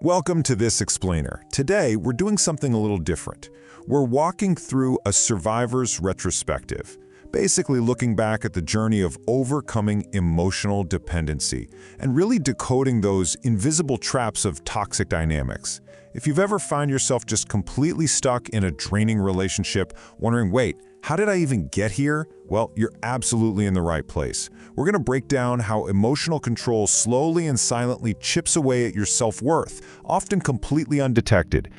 Welcome to This Explainer. Today, we're doing something a little different. We're walking through a survivor's retrospective, basically looking back at the journey of overcoming emotional dependency and really decoding those invisible traps of toxic dynamics. If you've ever found yourself just completely stuck in a draining relationship, wondering, wait, how did I even get here? Well, you're absolutely in the right place. We're going to break down how emotional control slowly and silently chips away at your self-worth, often completely undetected.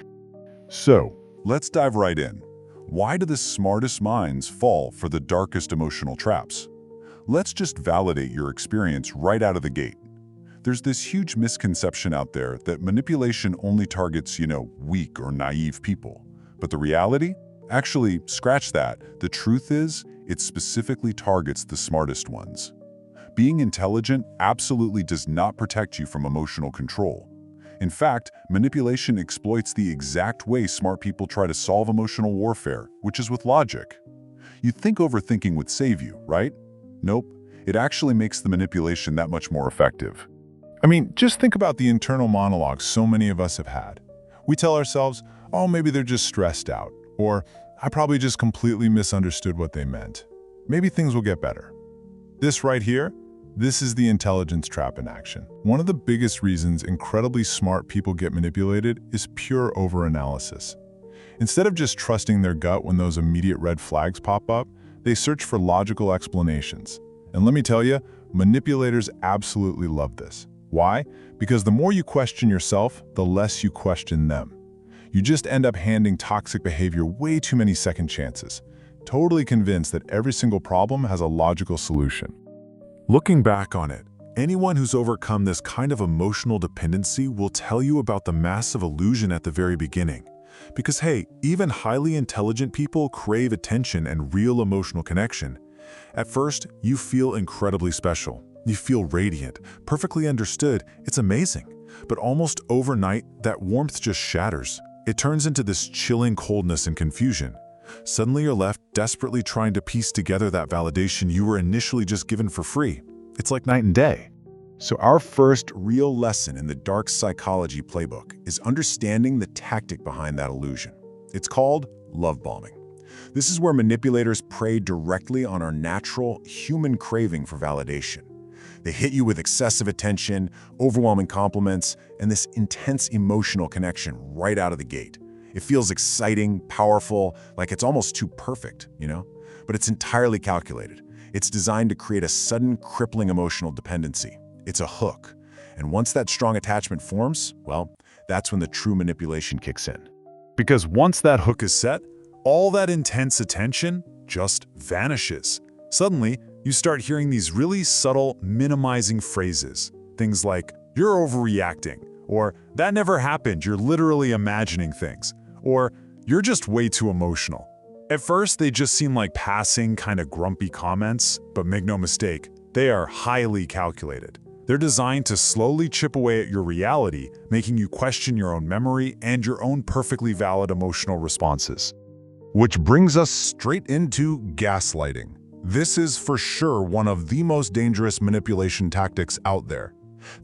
So, let's dive right in. Why do the smartest minds fall for the darkest emotional traps? Let's just validate your experience right out of the gate. There's this huge misconception out there that manipulation only targets, weak or naive people. But the reality? Actually, scratch that. The truth is, it specifically targets the smartest ones. Being intelligent absolutely does not protect you from emotional control. In fact, manipulation exploits the exact way smart people try to solve emotional warfare, which is with logic. You'd think overthinking would save you, right? Nope. It actually makes the manipulation that much more effective. I mean, just think about the internal monologues so many of us have had. We tell ourselves, oh, maybe they're just stressed out, or I probably just completely misunderstood what they meant. Maybe things will get better. This right here, this is the intelligence trap in action. One of the biggest reasons incredibly smart people get manipulated is pure overanalysis. Instead of just trusting their gut when those immediate red flags pop up, they search for logical explanations. And let me tell you, manipulators absolutely love this. Why? Because the more you question yourself, the less you question them. You just end up handing toxic behavior way too many second chances, totally convinced that every single problem has a logical solution. Looking back on it, anyone who's overcome this kind of emotional dependency will tell you about the massive illusion at the very beginning. Because hey, even highly intelligent people crave attention and real emotional connection. At first, you feel incredibly special. You feel radiant, perfectly understood. It's amazing. But almost overnight, that warmth just shatters. It turns into this chilling coldness and confusion. Suddenly you're left desperately trying to piece together that validation you were initially just given for free. It's like night and day. So our first real lesson in the dark psychology playbook is understanding the tactic behind that illusion. It's called love bombing. This is where manipulators prey directly on our natural human craving for validation. They hit you with excessive attention, overwhelming compliments, and this intense emotional connection right out of the gate. It feels exciting, powerful, like it's almost too perfect, But it's entirely calculated. It's designed to create a sudden, crippling emotional dependency. It's a hook. And once that strong attachment forms, well, that's when the true manipulation kicks in. Because once that hook is set, all that intense attention just vanishes. Suddenly, you start hearing these really subtle, minimizing phrases. Things like, you're overreacting, or that never happened, you're literally imagining things, or you're just way too emotional. At first, they just seem like passing, kind of grumpy comments, but make no mistake, they are highly calculated. They're designed to slowly chip away at your reality, making you question your own memory and your own perfectly valid emotional responses. Which brings us straight into gaslighting. This is for sure one of the most dangerous manipulation tactics out there.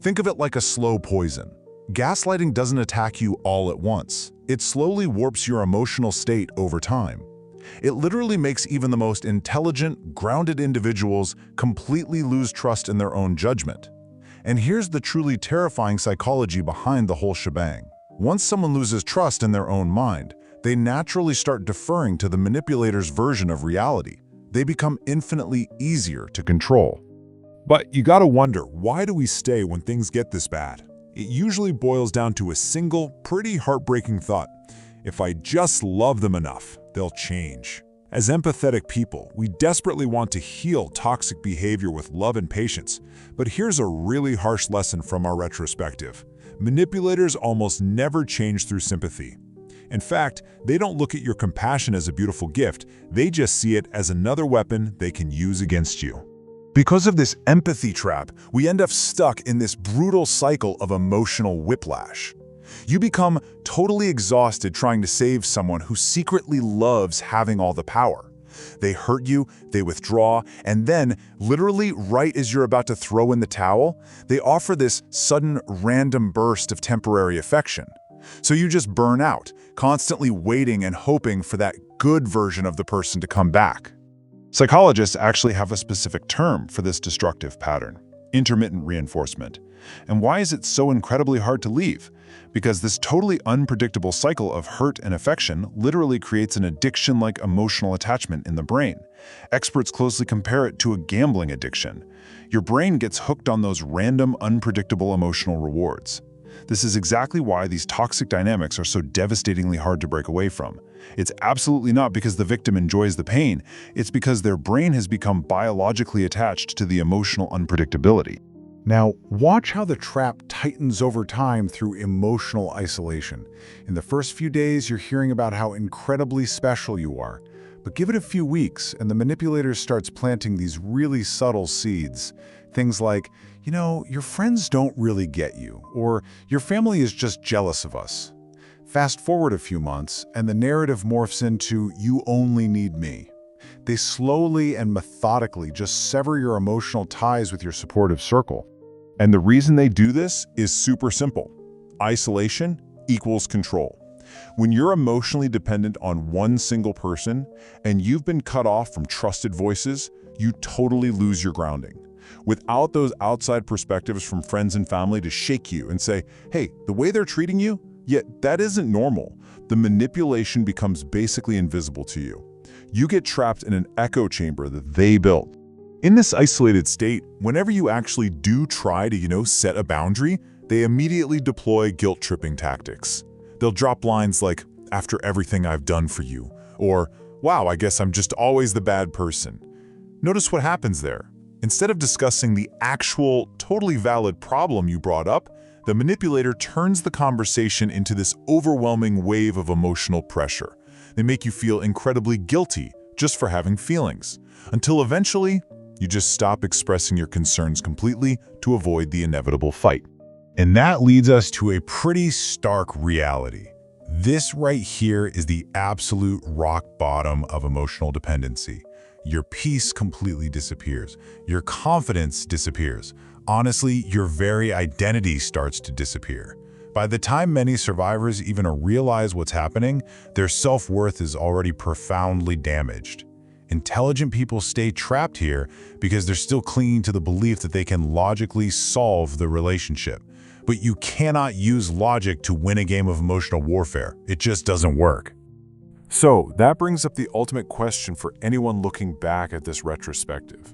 Think of it like a slow poison. Gaslighting doesn't attack you all at once. It slowly warps your emotional state over time. It literally makes even the most intelligent, grounded individuals completely lose trust in their own judgment. And here's the truly terrifying psychology behind the whole shebang. Once someone loses trust in their own mind, they naturally start deferring to the manipulator's version of reality. They become infinitely easier to control. But you gotta wonder, why do we stay when things get this bad? It usually boils down to a single, pretty heartbreaking thought. If I just love them enough, they'll change. As empathetic people, we desperately want to heal toxic behavior with love and patience. But here's a really harsh lesson from our retrospective. Manipulators almost never change through sympathy. In fact, they don't look at your compassion as a beautiful gift, they just see it as another weapon they can use against you. Because of this empathy trap, we end up stuck in this brutal cycle of emotional whiplash. You become totally exhausted trying to save someone who secretly loves having all the power. They hurt you, they withdraw, and then, literally right as you're about to throw in the towel, they offer this sudden, random burst of temporary affection. So you just burn out, constantly waiting and hoping for that good version of the person to come back. Psychologists actually have a specific term for this destructive pattern: intermittent reinforcement. And why is it so incredibly hard to leave? Because this totally unpredictable cycle of hurt and affection literally creates an addiction-like emotional attachment in the brain. Experts closely compare it to a gambling addiction. Your brain gets hooked on those random, unpredictable emotional rewards. This is exactly why these toxic dynamics are so devastatingly hard to break away from. It's absolutely not because the victim enjoys the pain, it's because their brain has become biologically attached to the emotional unpredictability. Now, watch how the trap tightens over time through emotional isolation. In the first few days, you're hearing about how incredibly special you are. But give it a few weeks, and the manipulator starts planting these really subtle seeds. Things like, your friends don't really get you, or your family is just jealous of us. Fast forward a few months, and the narrative morphs into, you only need me. They slowly and methodically just sever your emotional ties with your supportive circle. And the reason they do this is super simple. Isolation equals control. When you're emotionally dependent on one single person and you've been cut off from trusted voices, you totally lose your grounding. Without those outside perspectives from friends and family to shake you and say, hey, the way they're treating you, that isn't normal, the manipulation becomes basically invisible to you. You get trapped in an echo chamber that they built. In this isolated state, whenever you actually do try to, set a boundary, they immediately deploy guilt-tripping tactics. They'll drop lines like, after everything I've done for you, or, wow, I guess I'm just always the bad person. Notice what happens there. Instead of discussing the actual, totally valid problem you brought up, the manipulator turns the conversation into this overwhelming wave of emotional pressure. They make you feel incredibly guilty just for having feelings, until eventually, you just stop expressing your concerns completely to avoid the inevitable fight. And that leads us to a pretty stark reality. This right here is the absolute rock bottom of emotional dependency. Your peace completely disappears. Your confidence disappears. Honestly, your very identity starts to disappear. By the time many survivors even realize what's happening, their self-worth is already profoundly damaged. Intelligent people stay trapped here because they're still clinging to the belief that they can logically solve the relationship. But you cannot use logic to win a game of emotional warfare. It just doesn't work. So that brings up the ultimate question for anyone looking back at this retrospective.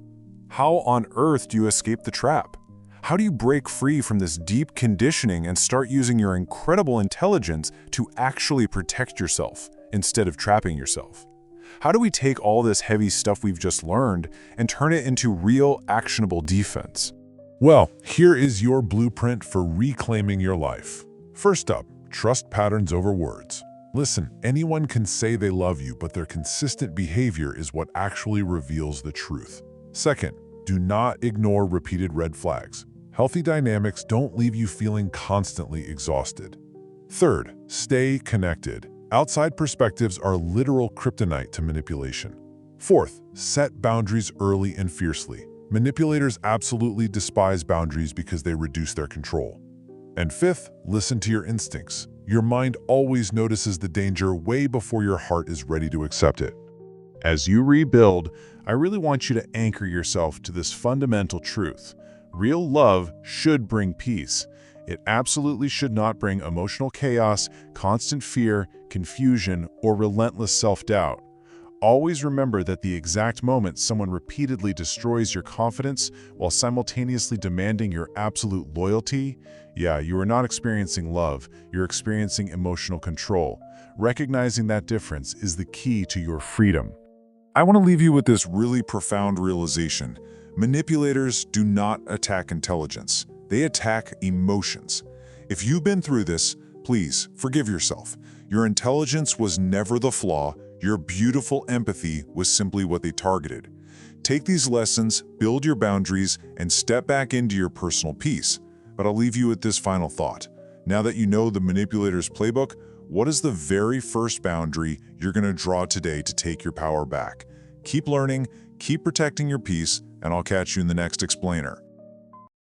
How on earth do you escape the trap? How do you break free from this deep conditioning and start using your incredible intelligence to actually protect yourself instead of trapping yourself? How do we take all this heavy stuff we've just learned and turn it into real, actionable defense? Well, here is your blueprint for reclaiming your life. First up, trust patterns over words. Listen, anyone can say they love you, but their consistent behavior is what actually reveals the truth. Second, do not ignore repeated red flags. Healthy dynamics don't leave you feeling constantly exhausted. Third, stay connected. Outside perspectives are literal kryptonite to manipulation. Fourth, set boundaries early and fiercely. Manipulators absolutely despise boundaries because they reduce their control. And fifth, listen to your instincts. Your mind always notices the danger way before your heart is ready to accept it. As you rebuild, I really want you to anchor yourself to this fundamental truth. Real love should bring peace. It absolutely should not bring emotional chaos, constant fear, confusion, or relentless self-doubt. Always remember that the exact moment someone repeatedly destroys your confidence while simultaneously demanding your absolute loyalty, you are not experiencing love, you're experiencing emotional control. Recognizing that difference is the key to your freedom. I want to leave you with this really profound realization. Manipulators do not attack intelligence. They attack emotions. If you've been through this, please forgive yourself. Your intelligence was never the flaw. Your beautiful empathy was simply what they targeted. Take these lessons, build your boundaries, and step back into your personal peace. But I'll leave you with this final thought. Now that you know the manipulator's playbook, what is the very first boundary you're going to draw today to take your power back? Keep learning, keep protecting your peace, and I'll catch you in the next explainer.